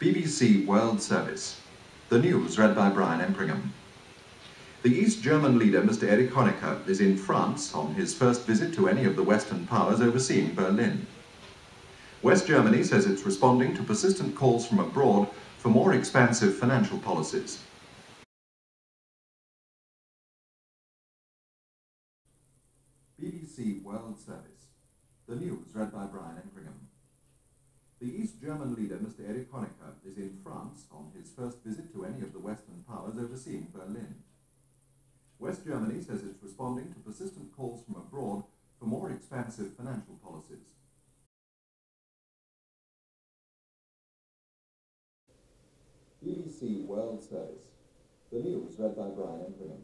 BBC World Service. The news read by Brian Empringham. The East German leader, Mr. Erich Honecker, is in France on his first visit to any of the Western powers overseeing Berlin. West Germany says it's responding to persistent calls from abroad for more expansive financial policies. BBC World Service. The news read by Brian Empringham. The East German leader, Mr. Erich Honecker, is in France on his first visit to any of the Western powers overseeing Berlin. West Germany says it's responding to persistent calls from abroad for more expansive financial policies. BBC World Service. The news read by Brian Empringham.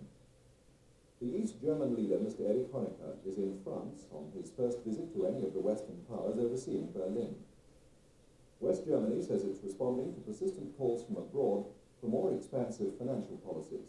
The East German leader, Mr. Erich Honecker, is in France on his first visit to any of the Western powers overseeing Berlin. West Germany says it's responding to persistent calls from abroad for more expansive financial policies.